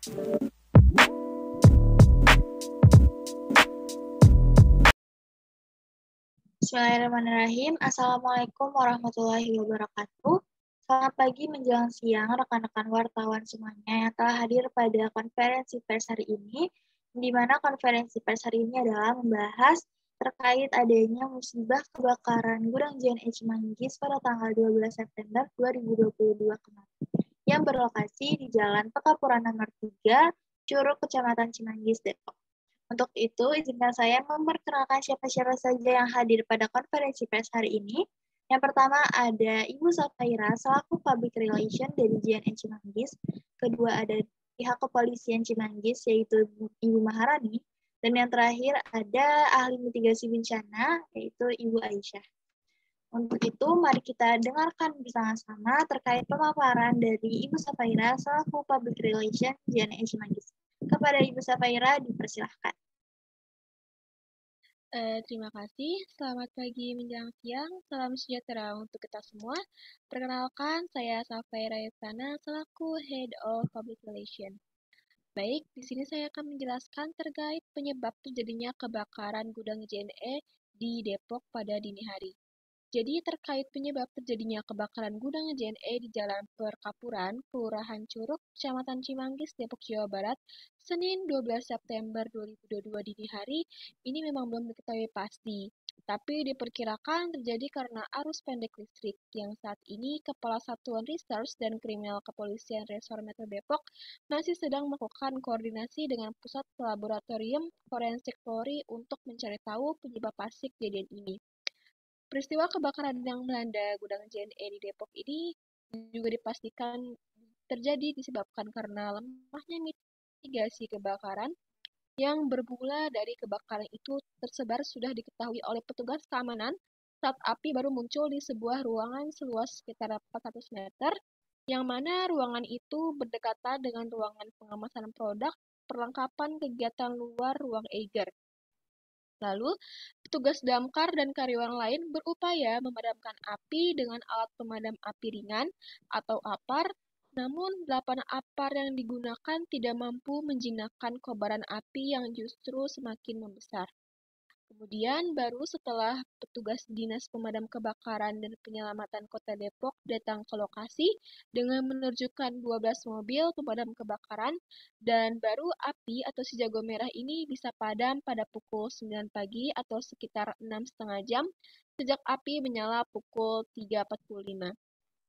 Bismillahirrahmanirrahim. Assalamualaikum warahmatullahi wabarakatuh. Selamat pagi menjelang siang rekan-rekan wartawan semuanya yang telah hadir pada konferensi pers hari ini, di mana konferensi pers hari ini adalah membahas terkait adanya musibah kebakaran gudang JNE Cimanggis pada tanggal 12 September 2022 kemarin, yang berlokasi di Jalan Pekapuran nomor 3, Curug, Kecamatan Cimanggis, Depok. Untuk itu, izinkan saya memperkenalkan siapa-siapa saja yang hadir pada konferensi pers hari ini. Yang pertama ada Ibu Safaira selaku Public Relation dari JNE Cimanggis. Kedua ada pihak kepolisian Cimanggis yaitu Ibu Maharani. Dan yang terakhir ada ahli mitigasi bencana yaitu Ibu Aisyah. Untuk itu, mari kita dengarkan bersama-sama terkait pemaparan dari Ibu Safaira selaku Public Relation JNE Cimanggis. Kepada Ibu Safaira, dipersilahkan. Terima kasih. Selamat pagi menjelang siang. Salam sejahtera untuk kita semua. Perkenalkan, saya Safaira Yevsana selaku Head of Public Relations. Baik, di sini saya akan menjelaskan terkait penyebab terjadinya kebakaran gudang JNE di Depok pada dini hari. Jadi terkait penyebab terjadinya kebakaran gudang JNE di Jalan Perkapuran, Kelurahan Curug, Kecamatan Cimanggis, Depok, Jawa Barat, Senin 12 September 2022 dini hari, ini memang belum diketahui pasti. Tapi diperkirakan terjadi karena arus pendek listrik yang saat ini Kepala Satuan Research dan Kriminal Kepolisian Resor Metro Depok masih sedang melakukan koordinasi dengan Pusat Laboratorium Forensik Polri untuk mencari tahu penyebab pasti kejadian ini. Peristiwa kebakaran yang melanda gudang JNE di Depok ini juga dipastikan terjadi disebabkan karena lemahnya mitigasi kebakaran yang bermula dari kebakaran itu tersebar sudah diketahui oleh petugas keamanan saat api baru muncul di sebuah ruangan seluas sekitar 400 meter, yang mana ruangan itu berdekatan dengan ruangan pengemasan produk perlengkapan kegiatan luar ruang Eiger. Lalu, petugas damkar dan karyawan lain berupaya memadamkan api dengan alat pemadam api ringan atau APAR, namun 8 APAR yang digunakan tidak mampu menjinakkan kobaran api yang justru semakin membesar. Kemudian baru setelah petugas Dinas Pemadam Kebakaran dan Penyelamatan Kota Depok datang ke lokasi dengan menerjunkan 12 mobil pemadam kebakaran, dan baru api atau si jago merah ini bisa padam pada pukul 9 pagi atau sekitar 6,5 jam sejak api menyala pukul 3.45.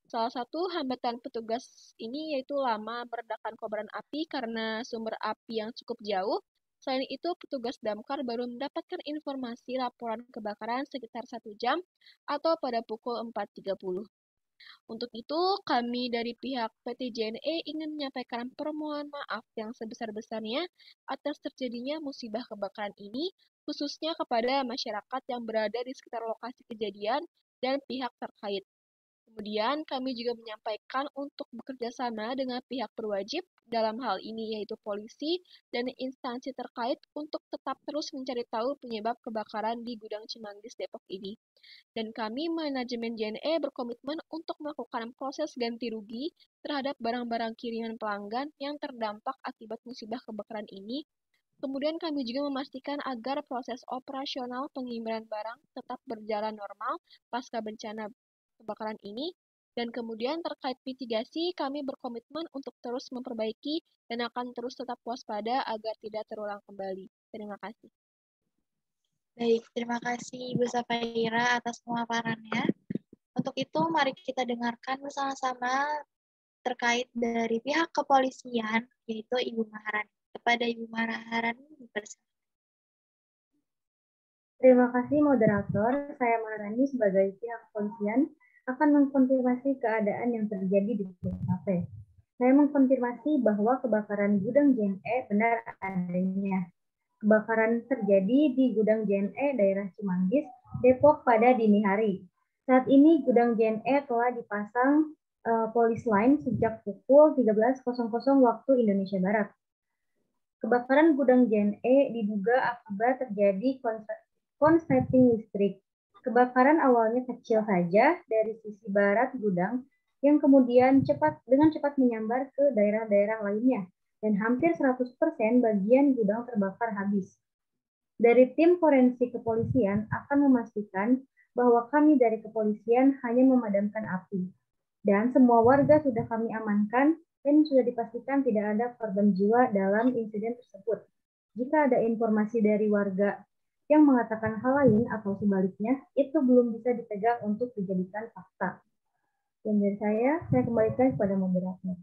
Salah satu hambatan petugas ini yaitu lama meredakan kobaran api karena sumber api yang cukup jauh. Selain itu, petugas damkar baru mendapatkan informasi laporan kebakaran sekitar 1 jam atau pada pukul 4.30. Untuk itu, kami dari pihak PT JNE ingin menyampaikan permohonan maaf yang sebesar-besarnya atas terjadinya musibah kebakaran ini, khususnya kepada masyarakat yang berada di sekitar lokasi kejadian dan pihak terkait. Kemudian, kami juga menyampaikan untuk bekerja sama dengan pihak berwajib dalam hal ini yaitu polisi dan instansi terkait untuk tetap terus mencari tahu penyebab kebakaran di gudang Cimanggis Depok ini. Dan kami manajemen JNE berkomitmen untuk melakukan proses ganti rugi terhadap barang-barang kiriman pelanggan yang terdampak akibat musibah kebakaran ini. Kemudian kami juga memastikan agar proses operasional pengiriman barang tetap berjalan normal pasca bencana kebakaran ini, dan kemudian terkait mitigasi kami berkomitmen untuk terus memperbaiki dan akan terus tetap waspada agar tidak terulang kembali. Terima kasih. Baik, terima kasih Ibu Safaira atas pemaparannya. Untuk itu, mari kita dengarkan bersama-sama terkait dari pihak kepolisian, yaitu Ibu Maharani. Kepada Ibu Maharani, dipersilakan. Terima kasih moderator. Saya Maharani sebagai pihak kepolisian akan mengkonfirmasi keadaan yang terjadi di TKP. Saya mengkonfirmasi bahwa kebakaran gudang JNE benar adanya. Kebakaran terjadi di gudang JNE daerah Cimanggis, Depok pada dini hari. Saat ini gudang JNE telah dipasang polis line sejak pukul 13.00 waktu Indonesia Barat. Kebakaran gudang JNE diduga akibat terjadi konsleting listrik. Kebakaran awalnya kecil saja dari sisi barat gudang yang kemudian dengan cepat menyambar ke daerah-daerah lainnya dan hampir 100% bagian gudang terbakar habis. Dari tim forensik kepolisian akan memastikan bahwa kami dari kepolisian hanya memadamkan api. Dan semua warga sudah kami amankan dan sudah dipastikan tidak ada korban jiwa dalam insiden tersebut. Jika ada informasi dari warga yang mengatakan hal lain atau sebaliknya, itu belum bisa dipegang untuk dijadikan fakta. Dan dari saya kembalikan kepada moderator.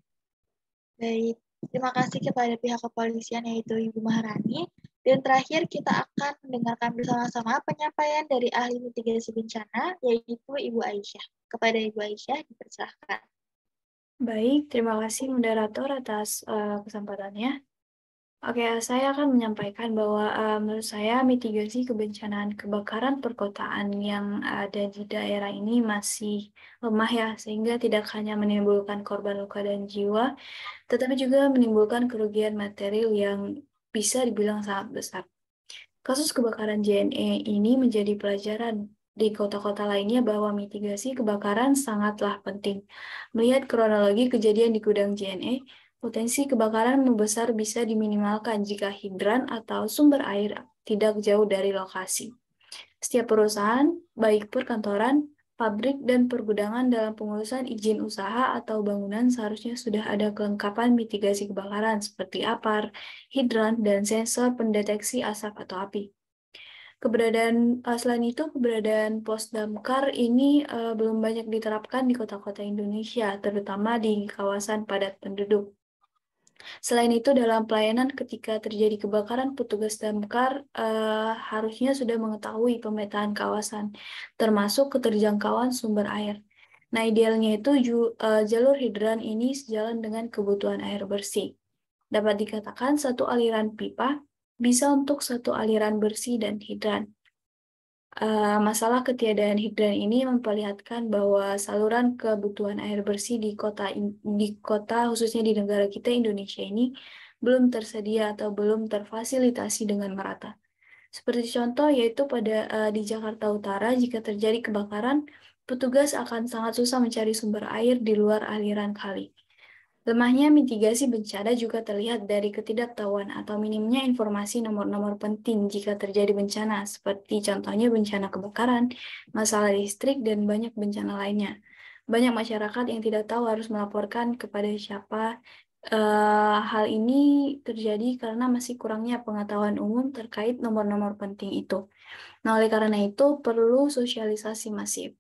Baik, terima kasih kepada pihak kepolisian yaitu Ibu Maharani. Dan terakhir kita akan mendengarkan bersama-sama penyampaian dari ahli mitigasi bencana yaitu Ibu Aisyah. Kepada Ibu Aisyah dipersilahkan. Baik, terima kasih moderator atas kesempatannya. Oke, saya akan menyampaikan bahwa menurut saya mitigasi kebencanaan kebakaran perkotaan yang ada di daerah ini masih lemah ya, sehingga tidak hanya menimbulkan korban luka dan jiwa, tetapi juga menimbulkan kerugian material yang bisa dibilang sangat besar. Kasus kebakaran JNE ini menjadi pelajaran di kota-kota lainnya bahwa mitigasi kebakaran sangatlah penting. Melihat kronologi kejadian di gudang JNE, potensi kebakaran membesar bisa diminimalkan jika hidran atau sumber air tidak jauh dari lokasi. Setiap perusahaan, baik perkantoran, pabrik, dan pergudangan dalam pengurusan izin usaha atau bangunan seharusnya sudah ada kelengkapan mitigasi kebakaran seperti APAR, hidran, dan sensor pendeteksi asap atau api. Selain itu, keberadaan pos damkar ini belum banyak diterapkan di kota-kota Indonesia, terutama di kawasan padat penduduk. Selain itu, dalam pelayanan ketika terjadi kebakaran, petugas damkar harusnya sudah mengetahui pemetaan kawasan, termasuk keterjangkauan sumber air. Nah, idealnya itu jalur hidran ini sejalan dengan kebutuhan air bersih. Dapat dikatakan satu aliran pipa bisa untuk satu aliran bersih dan hidran. Masalah ketiadaan hidran ini memperlihatkan bahwa saluran kebutuhan air bersih di kota khususnya di negara kita Indonesia ini belum tersedia atau belum terfasilitasi dengan merata. Seperti contoh yaitu di Jakarta Utara jika terjadi kebakaran, petugas akan sangat susah mencari sumber air di luar aliran kali. Lemahnya mitigasi bencana juga terlihat dari ketidaktahuan atau minimnya informasi nomor-nomor penting jika terjadi bencana, seperti contohnya bencana kebakaran, masalah listrik, dan banyak bencana lainnya. Banyak masyarakat yang tidak tahu harus melaporkan kepada siapa. Hal ini terjadi karena masih kurangnya pengetahuan umum terkait nomor-nomor penting itu. Nah, oleh karena itu, perlu sosialisasi masif.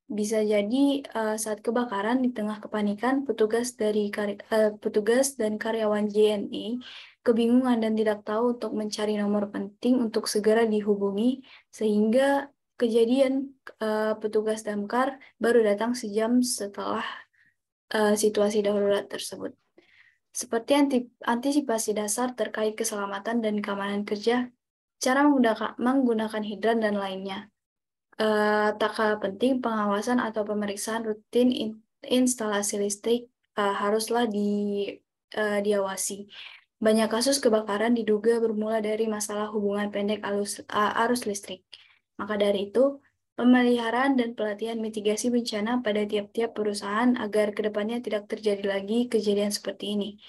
Bisa jadi saat kebakaran di tengah kepanikan, petugas dan karyawan JNE kebingungan dan tidak tahu untuk mencari nomor penting untuk segera dihubungi, sehingga kejadian petugas damkar baru datang sejam setelah situasi darurat tersebut. Seperti antisipasi dasar terkait keselamatan dan keamanan kerja, cara menggunakan hidran dan lainnya. Tak kalah penting, pengawasan atau pemeriksaan rutin instalasi listrik haruslah diawasi. Banyak kasus kebakaran diduga bermula dari masalah hubungan pendek arus listrik. Maka dari itu, pemeliharaan dan pelatihan mitigasi bencana pada tiap-tiap perusahaan agar kedepannya tidak terjadi lagi kejadian seperti ini.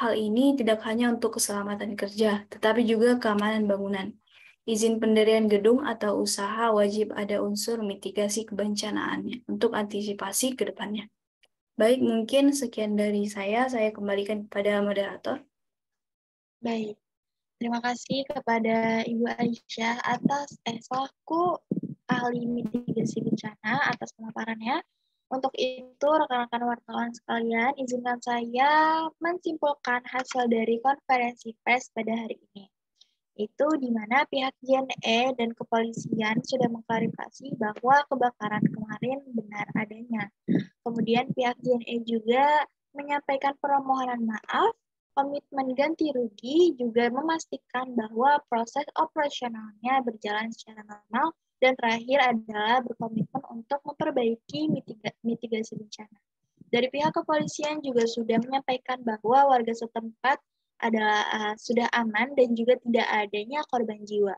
Hal ini tidak hanya untuk keselamatan kerja, tetapi juga keamanan bangunan. Izin pendirian gedung atau usaha wajib ada unsur mitigasi kebencanaannya untuk antisipasi ke depannya. Baik, mungkin sekian dari saya kembalikan kepada moderator. Baik, terima kasih kepada Ibu Aisyah atas selaku ahli mitigasi bencana atas pemaparannya. Untuk itu, rekan-rekan wartawan sekalian, izinkan saya menyimpulkan hasil dari konferensi pers pada hari ini. Itu di mana pihak JNE dan kepolisian sudah mengklarifikasi bahwa kebakaran kemarin benar adanya. Kemudian pihak JNE juga menyampaikan permohonan maaf, komitmen ganti rugi, juga memastikan bahwa proses operasionalnya berjalan secara normal, dan terakhir adalah berkomitmen untuk memperbaiki mitigasi bencana. Dari pihak kepolisian juga sudah menyampaikan bahwa warga setempat adalah sudah aman dan juga tidak adanya korban jiwa.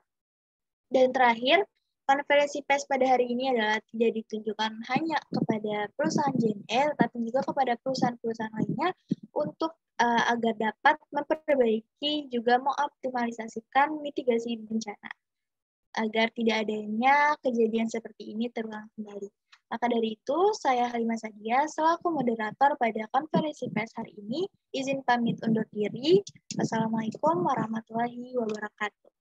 Dan terakhir, konferensi pers pada hari ini adalah tidak ditujukan hanya kepada perusahaan JNE, tetapi juga kepada perusahaan-perusahaan lainnya untuk agar dapat memperbaiki juga mengoptimalisasikan mitigasi bencana agar tidak adanya kejadian seperti ini terulang kembali. Maka dari itu, saya Halimah Sadia selaku moderator pada konferensi pers hari ini izin pamit undur diri. Wassalamualaikum warahmatullahi wabarakatuh.